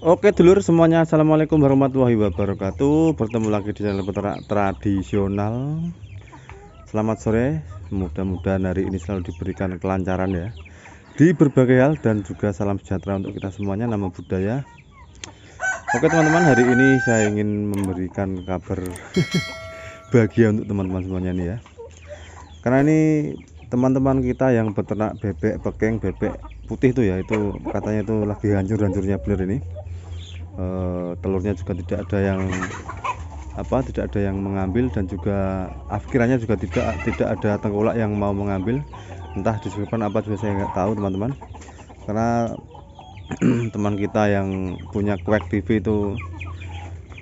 Oke dulur semuanya, assalamualaikum warahmatullahi wabarakatuh. Bertemu lagi di channel peternak tradisional. Selamat sore, mudah-mudahan hari ini selalu diberikan kelancaran ya di berbagai hal, dan juga salam sejahtera untuk kita semuanya, nama budaya. Oke teman-teman, hari ini saya ingin memberikan kabar bahagia untuk teman-teman semuanya nih ya, karena ini teman-teman kita yang beternak bebek pekeng, bebek putih tuh ya, itu katanya itu lagi hancur-hancurnya bener ini. Telurnya juga tidak ada yang mengambil, dan juga akhirnya juga tidak ada tengkulak yang mau mengambil. Entah disebabkan apa juga saya nggak tahu teman-teman, karena teman kita yang punya Quack TV itu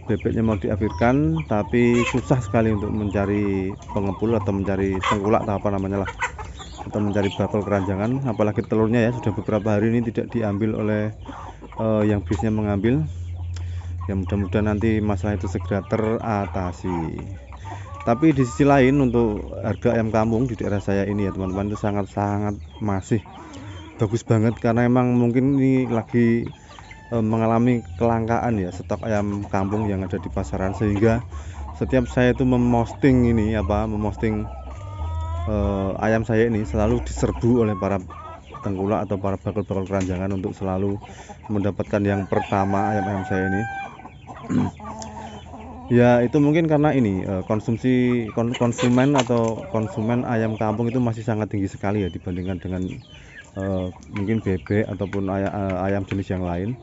bebeknya mau diakhirkan, tapi susah sekali untuk mencari pengepul atau mencari tengkulak atau apa namanya lah, atau mencari bakul keranjangan. Apalagi telurnya ya sudah beberapa hari ini tidak diambil oleh yang biasanya mengambil. Ya mudah-mudahan nanti masalah itu segera teratasi. Tapi di sisi lain, untuk harga ayam kampung di daerah saya ini ya teman-teman, itu sangat-sangat masih bagus banget, karena emang mungkin ini lagi mengalami kelangkaan ya stok ayam kampung yang ada di pasaran, sehingga setiap saya itu memposting ayam saya ini selalu diserbu oleh para tengkulak atau para bakul-bakul keranjangan untuk selalu mendapatkan yang pertama ayam-ayam saya ini. Ya itu mungkin karena ini konsumen ayam kampung itu masih sangat tinggi sekali ya, dibandingkan dengan mungkin bebek ataupun ayam jenis yang lain.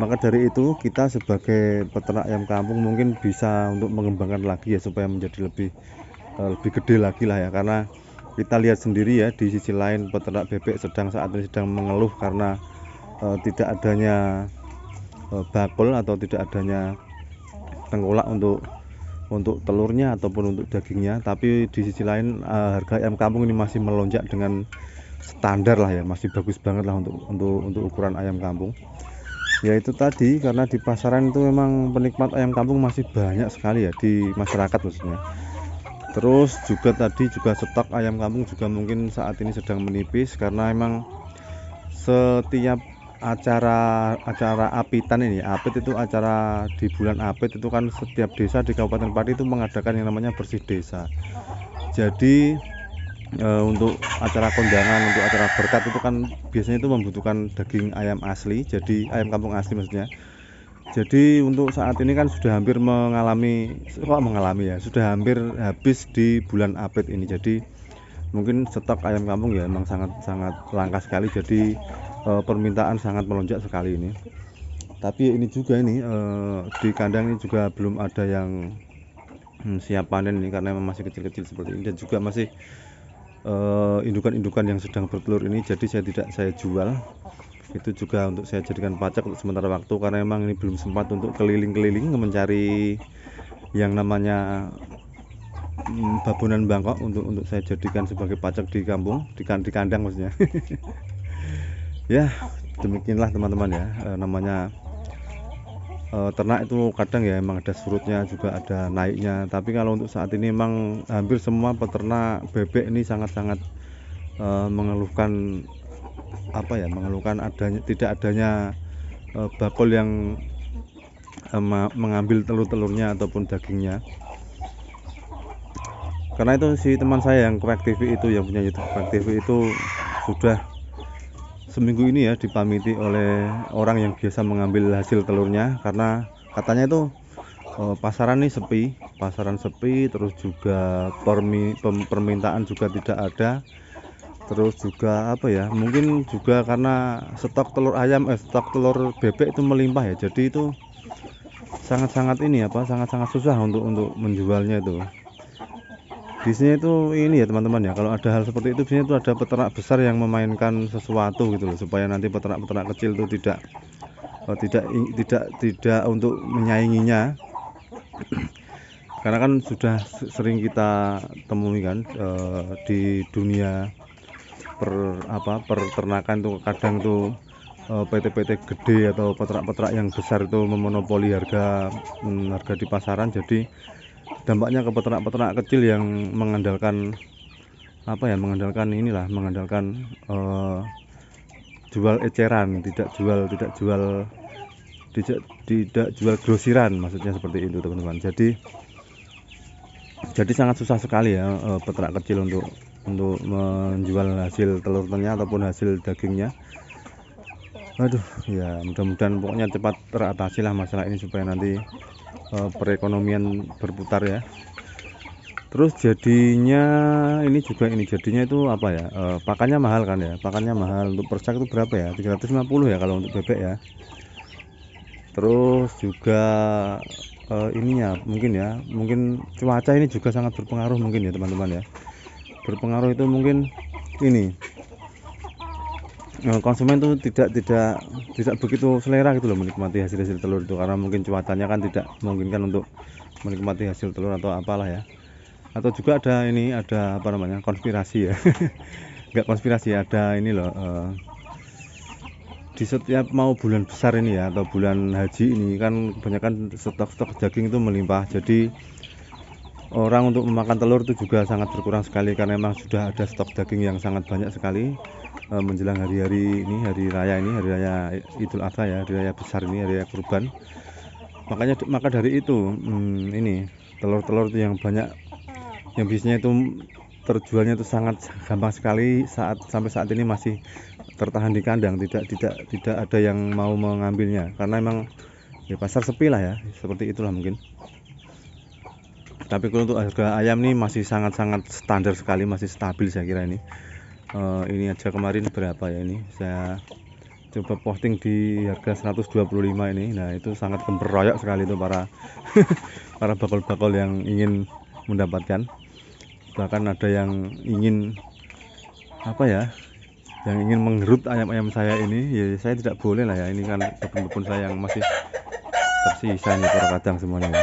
Maka dari itu kita sebagai peternak ayam kampung mungkin bisa untuk mengembangkan lagi ya, supaya menjadi lebih gede lagi lah ya, karena kita lihat sendiri ya, di sisi lain peternak bebek saat ini sedang mengeluh karena tidak adanya bakul atau tidak adanya tengkulak untuk telurnya ataupun untuk dagingnya. Tapi di sisi lain harga ayam kampung ini masih melonjak dengan standar lah ya, masih bagus banget lah untuk ukuran ayam kampung. Ya itu tadi, karena di pasaran itu memang penikmat ayam kampung masih banyak sekali ya, di masyarakat maksudnya. Terus juga tadi juga stok ayam kampung juga mungkin saat ini sedang menipis, karena memang setiap acara apitan ini, apit itu acara di bulan apit itu kan setiap desa di Kabupaten Pati itu mengadakan yang namanya bersih desa. Jadi untuk acara kondangan, untuk acara berkat itu kan biasanya itu membutuhkan daging ayam asli, jadi ayam kampung asli maksudnya. Jadi untuk saat ini kan sudah hampir sudah hampir habis di bulan apit ini. Jadi mungkin stok ayam kampung ya memang sangat langka sekali, jadi permintaan sangat melonjak sekali ini. Tapi ini juga ini di kandang ini juga belum ada yang siap panen ini, karena memang masih kecil-kecil seperti ini, dan juga masih indukan-indukan yang sedang bertelur ini. Jadi saya jual, itu juga untuk saya jadikan pacak untuk sementara waktu, karena memang ini belum sempat untuk keliling-keliling mencari yang namanya babonan Bangkok untuk saya jadikan sebagai pacak di kampung, di kandang maksudnya. Ya demikianlah teman-teman ya, namanya ternak itu kadang ya emang ada surutnya juga ada naiknya. Tapi kalau untuk saat ini memang hampir semua peternak bebek ini sangat-sangat mengeluhkan tidak adanya bakul yang mengambil telur-telurnya ataupun dagingnya. Karena itu si teman saya yang Quack TV itu, yang punya YouTube Quack TV itu, sudah seminggu ini ya dipamiti oleh orang yang biasa mengambil hasil telurnya, karena katanya itu pasaran sepi, terus juga permintaan juga tidak ada. Terus juga mungkin juga karena stok telur bebek itu melimpah ya, jadi itu sangat-sangat susah untuk menjualnya itu. Di sini itu ini ya teman-teman ya, kalau ada hal seperti itu biasanya itu ada peternak besar yang memainkan sesuatu gitu loh, supaya nanti peternak-peternak kecil itu tidak untuk menyainginya. Karena kan sudah sering kita temui kan di dunia peternakan tuh, kadang tuh PT-PT gede atau peternak-peternak yang besar itu memonopoli harga di pasaran. Jadi dampaknya ke peternak-peternak kecil yang mengandalkan jual eceran, tidak jual tidak jual grosiran, maksudnya seperti itu teman-teman. Jadi sangat susah sekali ya peternak kecil untuk menjual hasil telurnya ataupun hasil dagingnya. Aduh ya, mudah-mudahan pokoknya cepat teratasi lah masalah ini supaya nanti perekonomian berputar ya. Terus jadinya jadinya itu apa ya, pakannya mahal kan ya, pakannya mahal. Untuk persak itu berapa ya, 350 ya kalau untuk bebek ya. Terus juga ininya mungkin cuaca ini juga sangat berpengaruh mungkin ya teman-teman ya. Berpengaruh itu mungkin ini konsumen tuh tidak begitu selera gitu loh menikmati hasil telur itu, karena mungkin cuacanya kan tidak memungkinkan untuk menikmati hasil telur atau apalah ya. Atau juga ada apa namanya, konspirasi ya. Enggak konspirasi, ada ini loh, di setiap mau bulan besar ini ya, atau bulan haji ini kan kebanyakan stok daging itu melimpah. Jadi orang untuk memakan telur itu juga sangat berkurang sekali, karena memang sudah ada stok daging yang sangat banyak sekali menjelang hari raya Idul Adha ya, hari raya besar ini, hari raya kurban. Maka dari itu ini telur-telur itu yang banyak, yang biasanya itu terjualnya itu sangat gampang sekali, sampai saat ini masih tertahan di kandang, tidak ada yang mau mengambilnya, karena memang ya pasar sepi lah ya, seperti itulah mungkin. Tapi kalau untuk harga ayam nih masih sangat-sangat standar sekali, masih stabil saya kira ini. Ini aja kemarin berapa ya, ini saya coba posting di harga 125 ini. Nah itu sangat gemberoyok sekali itu para para bakul-bakul yang ingin mendapatkan. Bahkan ada yang ingin apa ya, yang ingin menggerut ayam-ayam saya ini. Ya saya tidak boleh lah ya, ini kan kebun-kebun saya yang masih tersisa ini, kadang semuanya ya.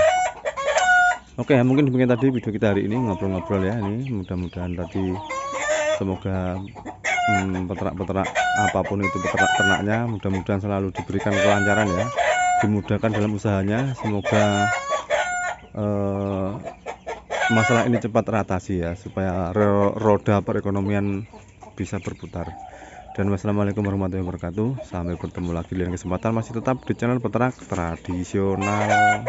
Oke, mungkin demikian tadi video kita hari ini, ngobrol-ngobrol ya. Ini mudah-mudahan tadi semoga peternak apapun itu, peternak-ternaknya mudah-mudahan selalu diberikan kelancaran ya, dimudahkan dalam usahanya. Semoga masalah ini cepat teratasi ya, supaya roda perekonomian bisa berputar. Dan wassalamualaikum warahmatullahi wabarakatuh. Sampai bertemu lagi di lain kesempatan, masih tetap di channel peternak tradisional.